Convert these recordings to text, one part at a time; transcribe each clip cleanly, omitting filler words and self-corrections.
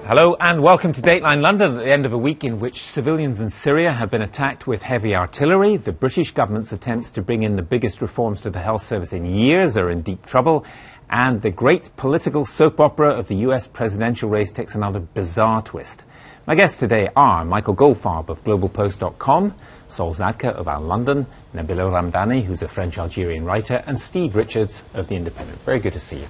Hello and welcome to Dateline London at the end of a week in which civilians in Syria have been attacked with heavy artillery. The British government's attempts to bring in the biggest reforms to the health service in years are in deep trouble. And the great political soap opera of the US presidential race takes another bizarre twist. My guests today are Michael Goldfarb of GlobalPost.com, Sol Zadka of Our London, Nabila Ramdani, who's a French-Algerian writer, and Steve Richards of The Independent. Very good to see you.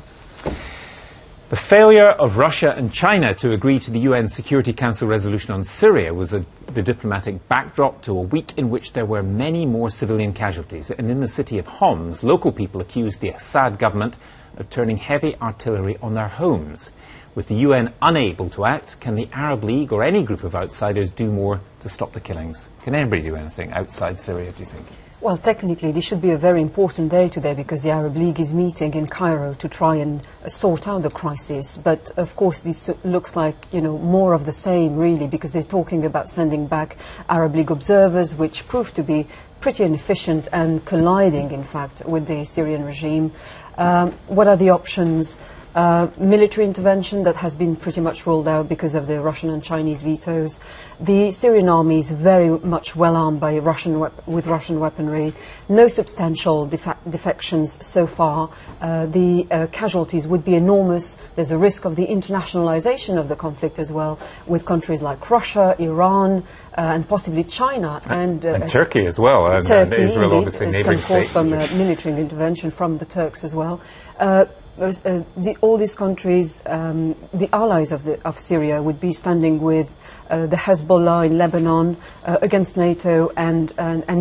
The failure of Russia and China to agree to the UN Security Council resolution on Syria was the diplomatic backdrop to a week in which there were many more civilian casualties. And in the city of Homs, local people accused the Assad government of turning heavy artillery on their homes. With the UN unable to act, can the Arab League or any group of outsiders do more to stop the killings? Can anybody do anything outside Syria, do you think? Well, technically, this should be a very important day today because the Arab League is meeting in Cairo to try and sort out the crisis. But, of course, this looks like, more of the same, really, because they're talking about sending back Arab League observers, which proved to be pretty inefficient and colliding, in fact, with the Syrian regime. What are the options? Military intervention that has been pretty much ruled out because of the Russian and Chinese vetoes. The Syrian army is very much well armed by with Russian weaponry. No substantial defections so far. The casualties would be enormous. There's a risk of the internationalization of the conflict as well, with countries like Russia, Iran, and possibly China and Turkey as well. Turkey, and Israel, indeed, obviously, neighbouring states. Some calls from military intervention from the Turks as well. All these countries, the allies of Syria, would be standing with the Hezbollah in Lebanon against NATO and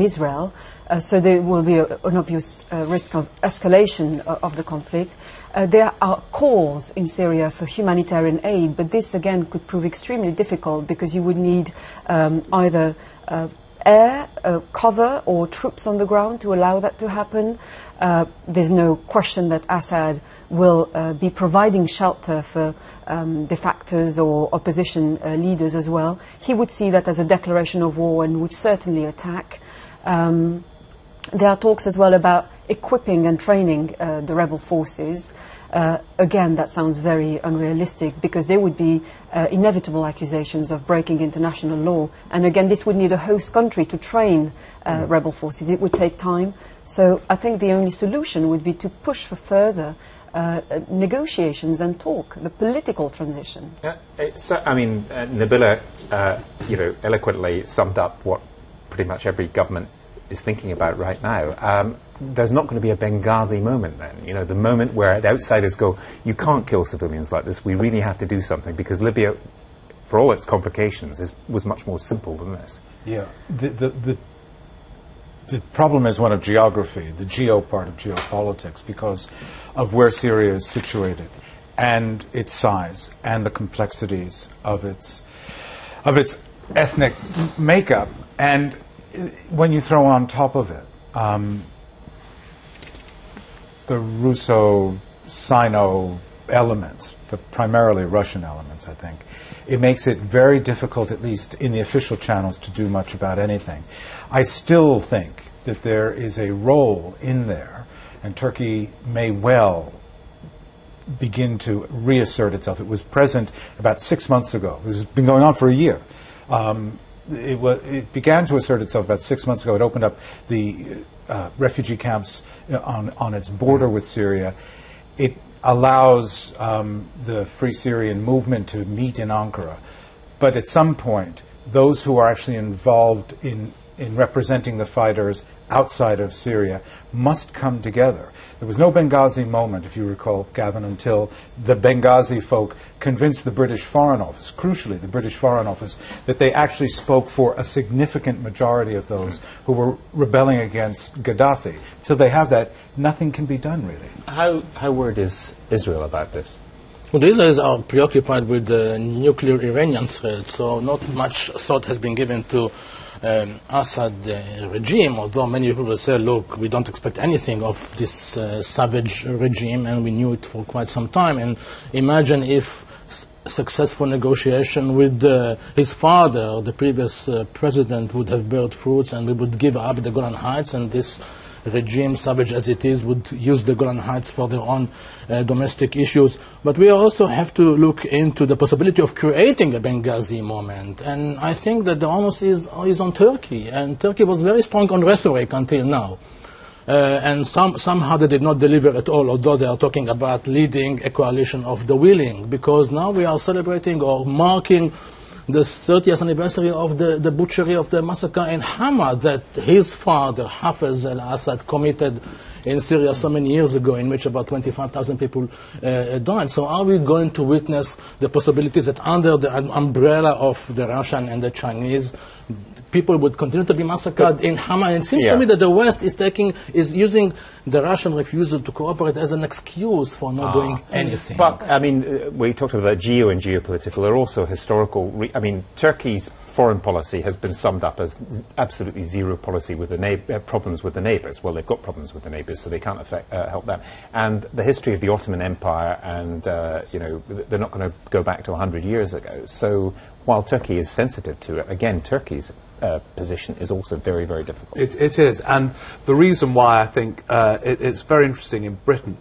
Israel. So there will be an obvious risk of escalation of the conflict. There are calls in Syria for humanitarian aid, but this again could prove extremely difficult because you would need either air cover or troops on the ground to allow that to happen. There's no question that Assad will be providing shelter for defectors or opposition leaders as well. He would see that as a declaration of war and would certainly attack. There are talks as well about equipping and training the rebel forces. Again, that sounds very unrealistic because there would be inevitable accusations of breaking international law. And again, this would need a host country to train rebel forces. It would take time. So I think the only solution would be to push for further negotiations and talk, the political transition. Nabila, eloquently summed up what pretty much every government is thinking about right now. There's not going to be a Benghazi moment then, the moment where the outsiders go, you can't kill civilians like this, we really have to do something, because Libya, for all its complications, was much more simple than this. Yeah, the problem is one of geography, the geo part of geopolitics, because of where Syria is situated and its size and the complexities of its ethnic makeup. And when you throw on top of it the Russo-Sino elements, but primarily Russian elements, I think, it makes it very difficult, at least in the official channels, to do much about anything. I still think that there is a role in there, and Turkey may well begin to reassert itself. It was present about 6 months ago. This has been going on for a year. It began to assert itself about 6 months ago. It opened up the refugee camps on its border with Syria. It allows the Free Syrian movement to meet in Ankara. But at some point, those who are actually involved in representing the fighters outside of Syria must come together. There was no Benghazi moment, if you recall, Gavin, until the Benghazi folk convinced the British Foreign Office, crucially the British Foreign Office, that they actually spoke for a significant majority of those who were rebelling against Gaddafi. Till they have that, nothing can be done, really. How worried is Israel about this? Well, the Israelis are preoccupied with the nuclear Iranian threat, so not much thought has been given to Assad regime, although many people will say, look, we don't expect anything of this savage regime, and we knew it for quite some time. And imagine if successful negotiation with his father, the previous president, would have beared fruits, and we would give up the Golan Heights, and this regime, savage as it is, would use the Golan Heights for their own domestic issues. But we also have to look into the possibility of creating a Benghazi moment. And I think that the onus is on Turkey. And Turkey was very strong on rhetoric until now. And somehow they did not deliver at all, although they are talking about leading a coalition of the willing, because now we are celebrating or marking the 30th anniversary of the butchery of the massacre in Hama that his father, Hafez al-Assad, committed in Syria so many years ago, in which about 25,000 people died. So are we going to witness the possibilities that under the umbrella of the Russian and the Chinese, people would continue to be massacred in Hama? And it seems to me that the West is using the Russian refusal to cooperate as an excuse for not doing anything. But, I mean, we talked about geo and geopolitical. There are also historical... Turkey's foreign policy has been summed up as absolutely zero policy with the problems with the neighbours. Well, they've got problems with the neighbours, so they can't help that. And the history of the Ottoman Empire, and, they're not going to go back to 100 years ago. So while Turkey is sensitive to it, again, Turkey's position is also very, very difficult. It is, and the reason why I think it's very interesting in Britain,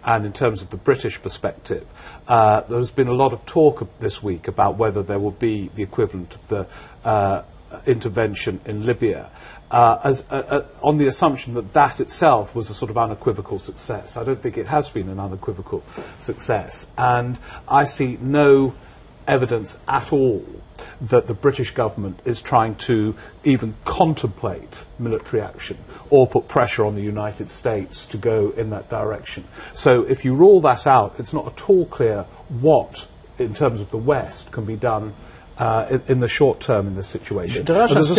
and in terms of the British perspective, there's been a lot of talk this week about whether there will be the equivalent of the intervention in Libya, on the assumption that itself was a sort of unequivocal success. I don't think it has been an unequivocal success, and I see no evidence at all that the British government is trying to even contemplate military action or put pressure on the United States to go in that direction. So if you rule that out, it's not at all clear what, in terms of the West, can be done in the short term in this situation. The Russians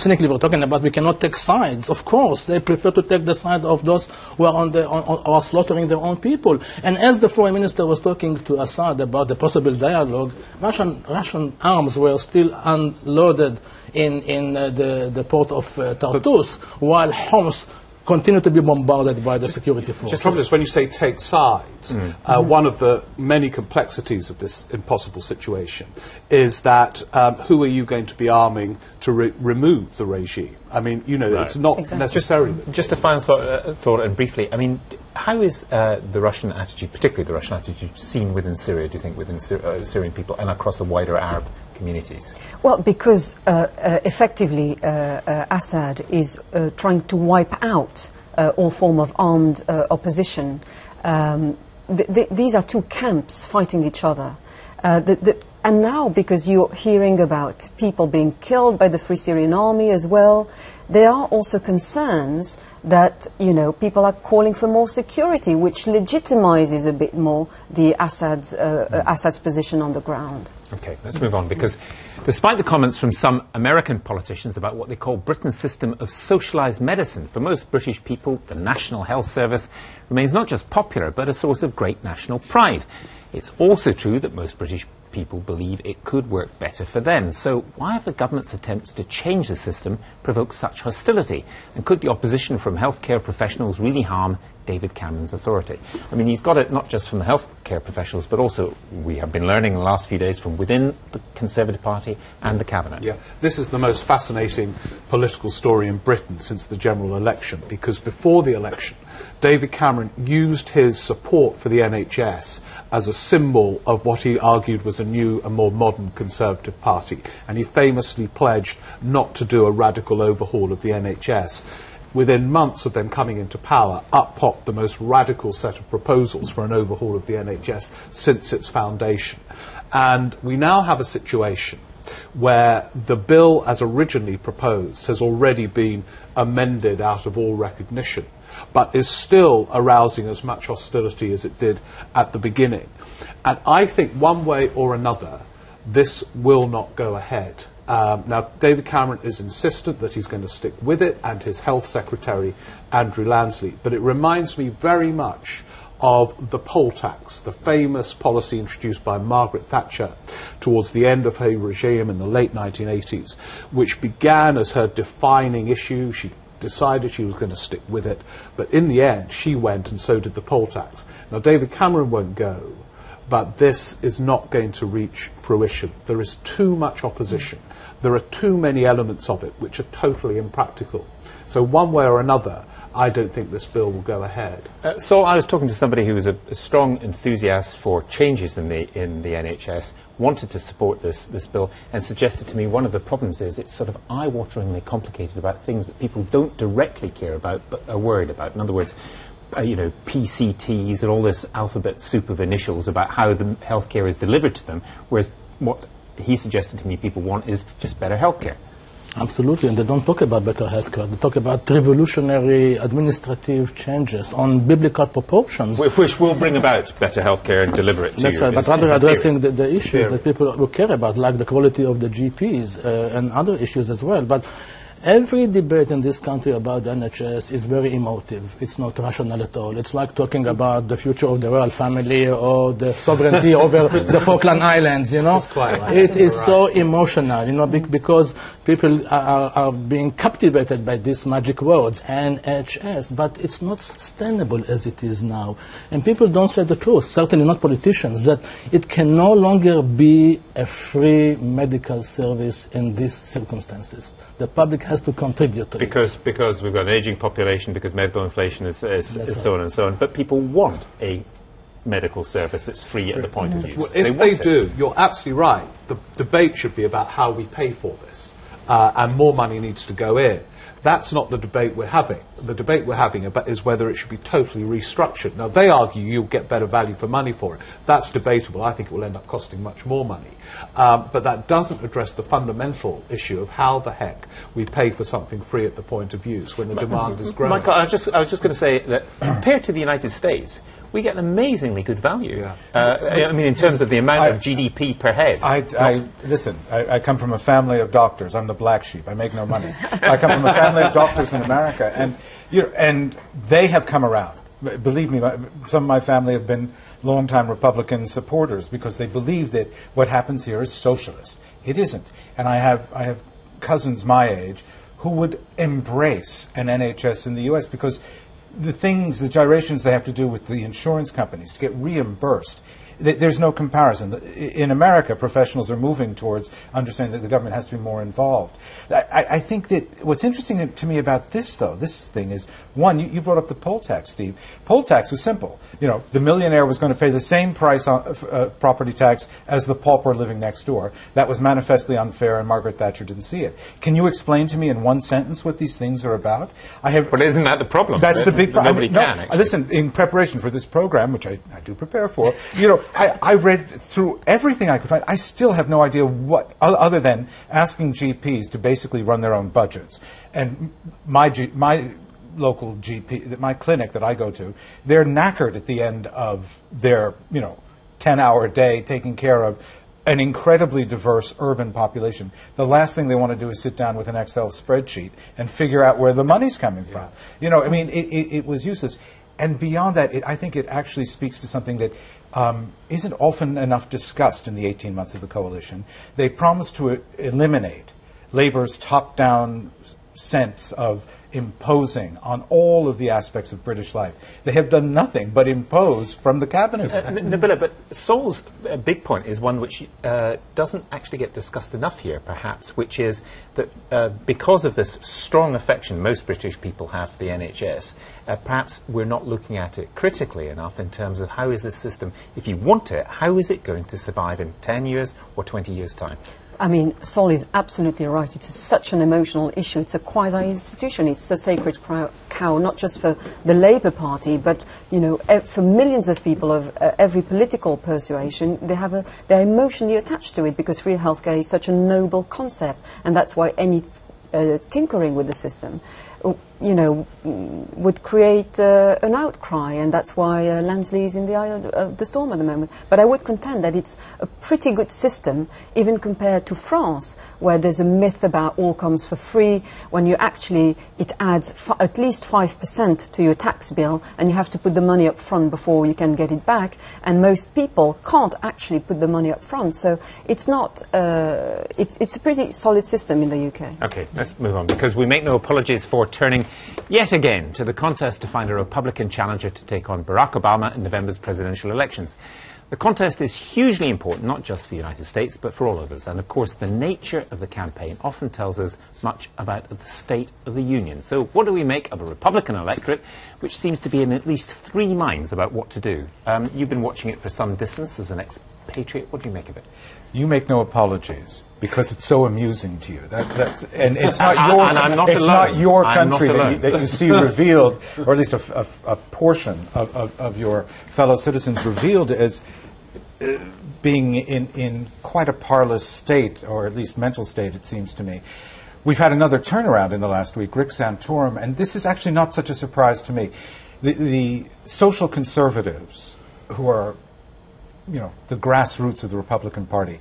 cynically were talking about we cannot take sides. Of course, they prefer to take the side of those who are slaughtering their own people. And as the foreign minister was talking to Assad about the possible dialogue, Russian arms were still unloaded in the port of Tartus, while Homs continue to be bombarded by the security forces. The problem is when you say take sides, one of the many complexities of this impossible situation is that who are you going to be arming to remove the regime? I mean, it's not necessarily... Just a final thought, and briefly, I mean, how is the Russian attitude, particularly the Russian attitude, seen within Syria, do you think, within Syrian people and across the wider Arab communities? Well, because effectively Assad is trying to wipe out all form of armed opposition. These are two camps fighting each other. And now, because you're hearing about people being killed by the Free Syrian Army as well, there are also concerns that, people are calling for more security, which legitimizes a bit more the Assad's position on the ground. Okay, let's move on, because despite the comments from some American politicians about what they call Britain's system of socialised medicine, for most British people, the National Health Service remains not just popular, but a source of great national pride. It's also true that most British people believe it could work better for them. So why have the government's attempts to change the system provoked such hostility? And could the opposition from healthcare professionals really harm David Cameron's authority? I mean, he's got it not just from the healthcare professionals, but also, we have been learning in the last few days, from within the Conservative Party and the Cabinet. Yeah, this is the most fascinating political story in Britain since the general election, because before the election, David Cameron used his support for the NHS as a symbol of what he argued was a new and more modern Conservative Party, and he famously pledged not to do a radical overhaul of the NHS. Within months of them coming into power, up popped the most radical set of proposals for an overhaul of the NHS since its foundation. And we now have a situation where the bill as originally proposed has already been amended out of all recognition, but is still arousing as much hostility as it did at the beginning. And I think one way or another, this will not go ahead. Now, David Cameron is insistent that he's going to stick with it, and his Health Secretary, Andrew Lansley. But it reminds me very much of the poll tax, the famous policy introduced by Margaret Thatcher towards the end of her regime in the late 1980s, which began as her defining issue. She decided she was going to stick with it, but in the end, she went, and so did the poll tax. Now, David Cameron won't go, but this is not going to reach fruition. There is too much opposition. There are too many elements of it which are totally impractical. So one way or another, I don't think this bill will go ahead. So I was talking to somebody who was a strong enthusiast for changes in the NHS, wanted to support this bill, and suggested to me one of the problems is it's sort of eye-wateringly complicated about things that people don't directly care about but are worried about. In other words, PCTs and all this alphabet soup of initials about how the healthcare is delivered to them, whereas what he suggested to me people want is just better healthcare. Absolutely, and they don't talk about better healthcare. They talk about revolutionary administrative changes on biblical proportions. Which will bring about better healthcare and deliver it to That's you. right, but rather addressing the issues that people will care about, like the quality of the GPs and other issues as well. But every debate in this country about the NHS is very emotive. It's not rational at all. It's like talking about the future of the royal family or the sovereignty over the Falkland Islands, you know. It is so emotional, you know, because people are being captivated by these magic words, NHS, but it's not sustainable as it is now. And people don't say the truth, certainly not politicians, that it can no longer be a free medical service in these circumstances. The public has to contribute to it. Because we've got an aging population, because medical inflation is so on and so on. But people want a medical service that's free at the point of use. Well, if they do, you're absolutely right. The debate should be about how we pay for this, and more money needs to go in. That's not the debate we're having. The debate we're having is whether it should be totally restructured. Now, they argue you'll get better value for money for it. That's debatable. I think it will end up costing much more money. But that doesn't address the fundamental issue of how the heck we pay for something free at the point of use when the demand is growing. Michael, I was just going to say that compared to the United States, we get an amazingly good value. Yeah. I mean, in terms of the amount of GDP per head. Listen, I come from a family of doctors. I'm the black sheep. I make no money. I come from a family of doctors in America, and they have come around. Believe me, some of my family have been longtime Republican supporters because they believe that what happens here is socialist. It isn't. And I have cousins my age who would embrace an NHS in the U.S. because the gyrations they have to do with the insurance companies to get reimbursed, there's no comparison. In America, professionals are moving towards understanding that the government has to be more involved. I think that what's interesting to me about this thing is, one, you brought up the poll tax, Steve. Poll tax was simple. You know, the millionaire was going to pay the same price on property tax as the pauper living next door. That was manifestly unfair, and Margaret Thatcher didn't see it. Can you explain to me in one sentence what these things are about? But isn't that the problem? That's the big problem. Nobody can. Listen, in preparation for this program, which I do prepare for, you know, I read through everything I could find. I still have no idea what, other than asking GPs to basically run their own budgets. And my local GP, my clinic that I go to, they're knackered at the end of their, 10-hour day taking care of an incredibly diverse urban population. The last thing they want to do is sit down with an Excel spreadsheet and figure out where the money's coming from. You know, I mean, it was useless. And beyond that, I think it actually speaks to something that isn't often enough discussed in the 18 months of the coalition. They promised to eliminate Labour's top-down sense of imposing on all of the aspects of British life. They have done nothing but impose from the cabinet. Nabila, but Saul's big point is one which doesn't actually get discussed enough here, perhaps, which is that because of this strong affection most British people have for the NHS, perhaps we're not looking at it critically enough in terms of how is this system, if you want it, how is it going to survive in 10 years or 20 years' time? I mean, Saul is absolutely right. It is such an emotional issue. It's a quasi-institution. It's a sacred cow, not just for the Labour Party, but, for millions of people of every political persuasion. They're emotionally attached to it because free healthcare is such a noble concept, and that's why any tinkering with the system would create an outcry, and that's why Lansley is in the eye of the storm at the moment. But I would contend that it's a pretty good system, even compared to France, where there's a myth about all comes for free, when you actually, it adds at least 5% to your tax bill, and you have to put the money up front before you can get it back, and most people can't actually put the money up front. So it's not, it's a pretty solid system in the UK. Okay, let's move on, because we make no apologies for turning yet again to the contest to find a Republican challenger to take on Barack Obama in November's presidential elections. The contest is hugely important, not just for the United States, but for all of us. And of course, the nature of the campaign often tells us much about the state of the Union. So what do we make of a Republican electorate which seems to be in at least three minds about what to do? You've been watching it for some distance as an expatriate. What do you make of it? You make no apologies because it's so amusing to you. And it's not your. And I'm not it's alone. not your I'm country not that you see revealed, or at least a portion of your fellow citizens revealed as being in quite a parlous state, or at least mental state. It seems to me. We've had another turnaround in the last week. Rick Santorum, and this is actually not such a surprise to me. The social conservatives, who are, the grassroots of the Republican Party,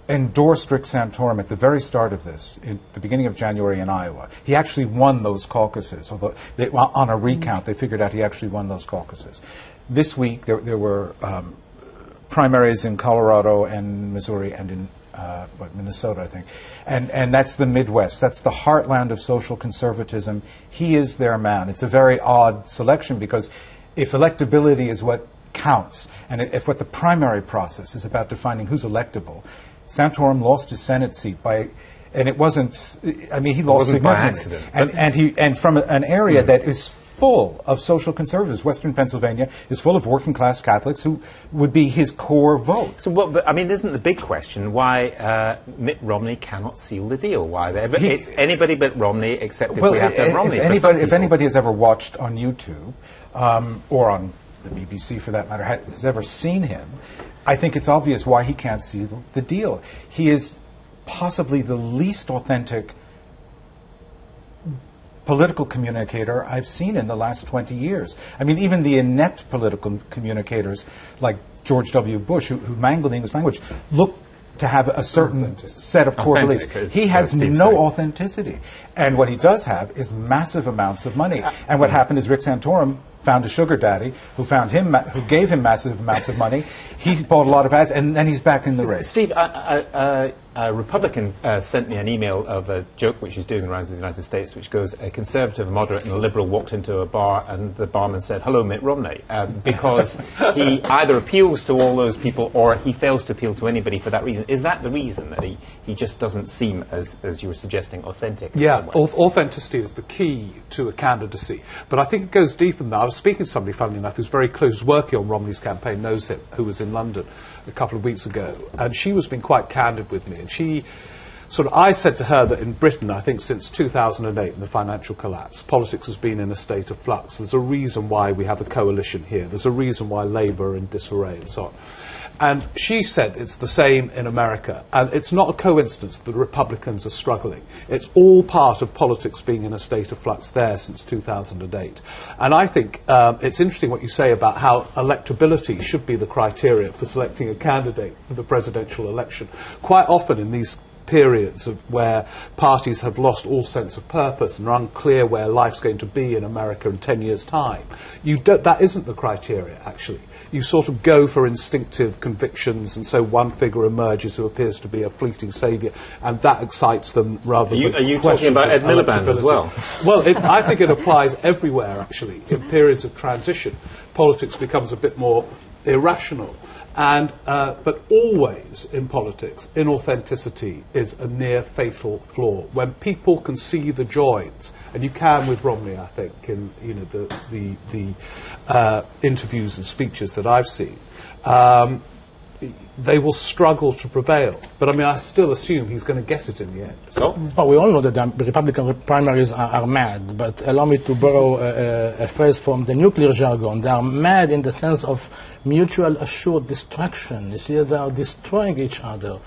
endorsed Rick Santorum at the very start of this, in the beginning of January in Iowa. He actually won those caucuses, although on a recount they figured out he actually won those caucuses. This week there were primaries in Colorado and Missouri and in Minnesota, I think. And that's the Midwest. That's the heartland of social conservatism. He is their man. It's a very odd selection because if electability is what counts, and if what the primary process is about defining who's electable, Santorum lost his Senate seat and it wasn't, he lost significantly. And from an area that is full of social conservatives. Western Pennsylvania is full of working-class Catholics who would be his core vote. So, isn't the big question why Mitt Romney cannot seal the deal? Why it's anybody but Romney, except if we have to have Romney. If anybody has ever watched on YouTube or on the BBC, for that matter, has ever seen him, I think it's obvious why he can't seal the deal. He is possibly the least authentic political communicator I've seen in the last 20 years. Even the inept political communicators like George W. Bush, who mangled the English language, look to have a certain set of core beliefs. He has no authenticity. And what he does have is massive amounts of money. And what happened is Rick Santorum found a sugar daddy who gave him massive amounts of money. He bought a lot of ads, and then he's back in the race. Steve, a Republican sent me an email of a joke which is doing the rounds of the United States, which goes, a conservative, a moderate, and a liberal walked into a bar, and the barman said, "Hello, Mitt Romney," because he either appeals to all those people or he fails to appeal to anybody for that reason. Is that the reason that he just doesn't seem, as you were suggesting, authentic? Yeah, authenticity is the key to a candidacy. But I think it goes deeper than that. I was speaking to somebody, funnily enough, who's very close, working on Romney's campaign, knows him, who was in London a couple of weeks ago, and she was being quite candid with me. And I said to her that in Britain, I think since 2008 and the financial collapse, politics has been in a state of flux. There's a reason why we have a coalition here. There's a reason why Labour are in disarray and so on. And she said it's the same in America. And it's not a coincidence that the Republicans are struggling. It's all part of politics being in a state of flux there since 2008. And I think it's interesting what you say about how electability should be the criteria for selecting a candidate for the presidential election. Quite often in these periods where parties have lost all sense of purpose and are unclear where life's going to be in America in 10 years' time, that isn't the criteria, actually. You sort of go for instinctive convictions, and so one figure emerges who appears to be a fleeting saviour, and that excites them rather than... Are you talking about Ed Miliband as well? Well, I think it applies everywhere, actually. In periods of transition, politics becomes a bit more irrational. But always in politics, inauthenticity is a near fatal flaw. When people can see the joins, and you can with Romney, I think, in the interviews and speeches that I've seen, they will struggle to prevail. But I still assume he's going to get it in the end. So? Well, we all know that the Republican primaries are mad, but allow me to borrow a phrase from the nuclear jargon. They are mad in the sense of mutual assured destruction. You see, they are destroying each other.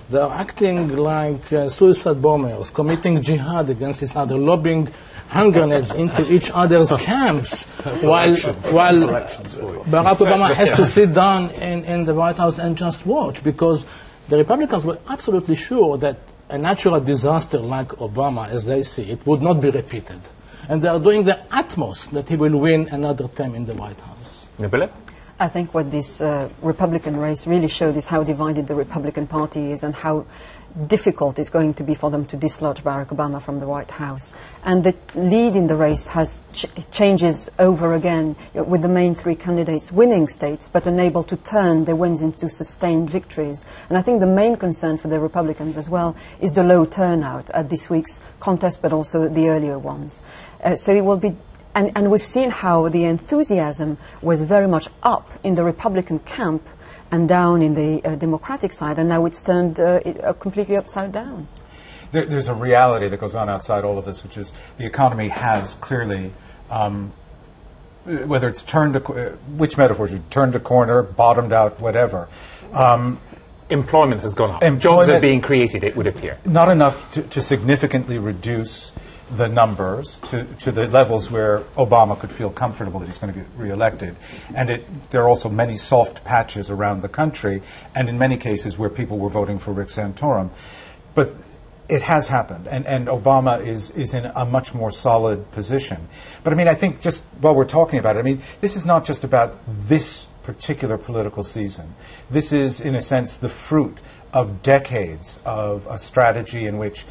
They are acting like suicide bombers, committing jihad against each other, lobbing hand grenades into each other's camps, while Barack Obama has to sit down in the White House and just watch, because the Republicans were absolutely sure that a natural disaster like Obama, as they see it, would not be repeated. And they are doing their utmost that he will win another term in the White House. Nabila? I think what this Republican race really showed is how divided the Republican Party is and how difficult it's going to be for them to dislodge Barack Obama from the White House. And the lead in the race has changes over again, with the main three candidates winning states but unable to turn their wins into sustained victories. And I think the main concern for the Republicans as well is the low turnout at this week's contest, but also the earlier ones. So it will be, and we've seen how the enthusiasm was very much up in the Republican camp and down in the Democratic side, and now it's turned completely upside down. There's a reality that goes on outside all of this, which is the economy has clearly, whether it's turned, which metaphor should turned a corner, bottomed out, whatever. Employment has gone up. Jobs are being created, it would appear. Not enough to significantly reduce the numbers to the levels where Obama could feel comfortable that he's going to get reelected. And there are also many soft patches around the country, and in many cases where people were voting for Rick Santorum. But it has happened, and Obama is in a much more solid position. But I mean, I think just while we're talking about it, I mean, this is not just about this particular political season. This is, in a sense, the fruit of decades of a strategy in which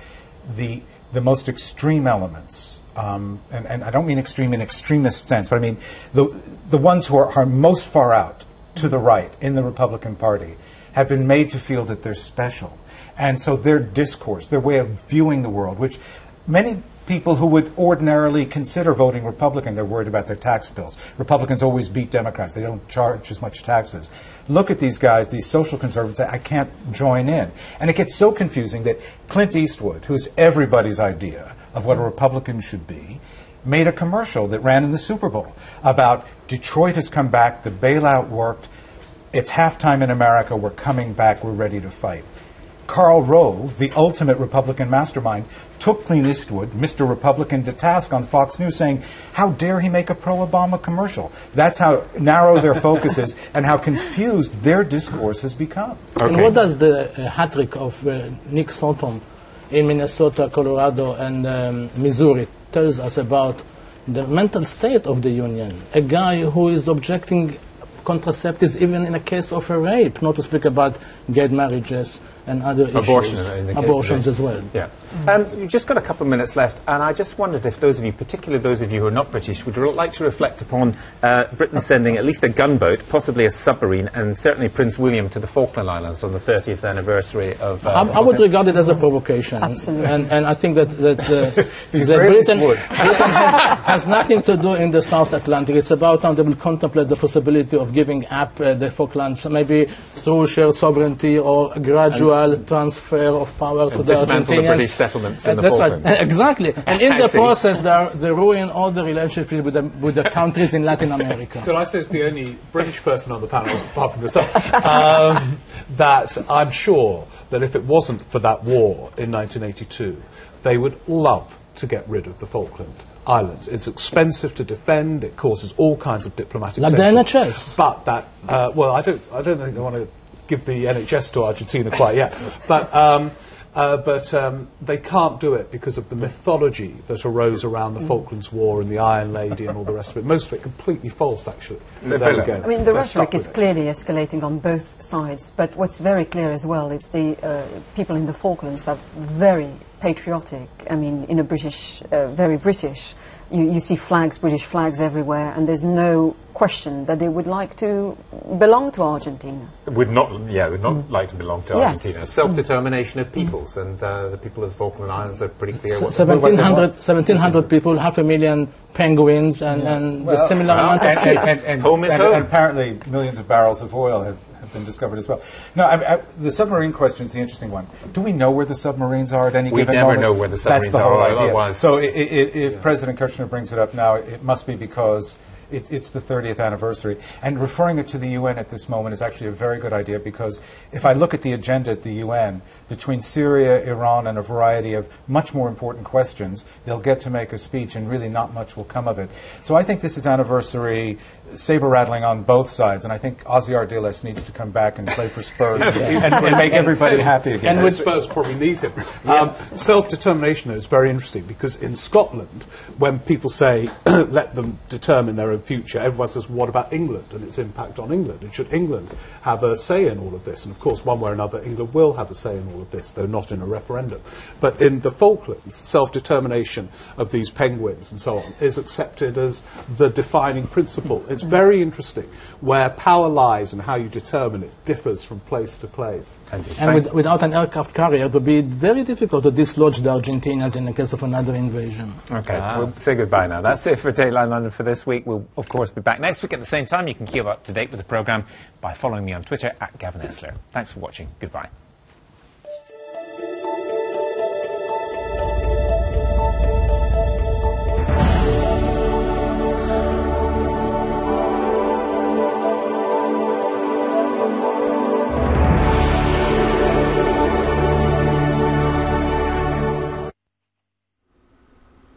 the most extreme elements, and I don't mean extreme in extremist sense, but I mean the ones who are most far out to the right in the Republican Party have been made to feel that they're special. And so their discourse, their way of viewing the world, which many people who would ordinarily consider voting Republican, they're worried about their tax bills. Republicans always beat Democrats. They don't charge as much taxes. Look at these guys, these social conservatives, I can't join in. And it gets so confusing that Clint Eastwood, who's everybody's idea of what a Republican should be, made a commercial that ran in the Super Bowl about Detroit has come back, the bailout worked, it's halftime in America, we're coming back, we're ready to fight. Karl Rove, the ultimate Republican mastermind, took Clint Eastwood, Mr. Republican, to task on Fox News, saying, how dare he make a pro-Obama commercial? That's how narrow their focus is and how confused their discourse has become. Okay. And what does the hat trick of Nick Soltom in Minnesota, Colorado, and Missouri tells us about the mental state of the union? A guy who is objecting contraceptives even in a case of a rape, not to speak about gay marriages and other abortions, issues. Abortions as well. Yeah. You've just got a couple of minutes left, and I just wondered if those of you, particularly those of you who are not British, would like to reflect upon Britain sending at least a gunboat, possibly a submarine, and certainly Prince William to the Falkland Islands on the 30th anniversary of... I would regard it as a provocation. Absolutely. And I think that Britain has nothing to do in the South Atlantic. It's about how they will contemplate the possibility of giving up the Falklands, maybe through shared sovereignty or gradual transfer of power to the Argentinians. The British settlements in the That's Falklands. right, exactly. And in the process, they ruin all the relationships with the countries in Latin America. Could I say it's the only British person on the panel, apart from yourself, that I'm sure that if it wasn't for that war in 1982, they would love to get rid of the Falkland Islands. It's expensive to defend. It causes all kinds of diplomatic like tension. the NHS. But that, well, I don't think they want to give the NHS to Argentina quite yet. But they can't do it because of the mythology that arose around the Falklands War and the Iron Lady and all the rest of it. Most of it completely false, actually. There we go. I mean, the rhetoric is clearly escalating on both sides, but what's very clear as well, it's the people in the Falklands are very patriotic. I mean, in a British, very British. You see flags, British flags everywhere, and there's no question that they would like to belong to Argentina. Would not like to belong to Argentina. Self-determination of peoples, and the people of the Falkland Islands are pretty clear. 1,700 people, 500,000 penguins, and the similar amount of sheep. And apparently millions of barrels of oil have been discovered as well. No, the submarine question is the interesting one. Do we know where the submarines are at any given moment? We never know where the submarines are. That's the whole idea. Otherwise, so if President Kirchner brings it up now, it must be because it's the 30th anniversary. And referring it to the UN at this moment is actually a very good idea, because if I look at the agenda at the UN, between Syria, Iran, and a variety of much more important questions, they'll get to make a speech and really not much will come of it. So I think this is anniversary saber-rattling on both sides, and I think Ozzy Ardiles needs to come back and play for Spurs and make everybody happy again. And with Spurs probably need him. Self-determination is very interesting, because in Scotland, when people say let them determine their own future, everyone says, what about England and its impact on England? And should England have a say in all of this? And of course, one way or another, England will have a say in all of this, though not in a referendum. But in the Falklands, self-determination of these penguins and so on is accepted as the defining principle. It's very interesting where power lies and how you determine it differs from place to place. And without an aircraft carrier, it would be very difficult to dislodge the Argentinians in the case of another invasion. Okay, we'll say goodbye now. That's it for Dateline London for this week. We'll, of course, be back next week at the same time. You can keep up to date with the programme by following me on Twitter @GavinEssler. Thanks for watching. Goodbye.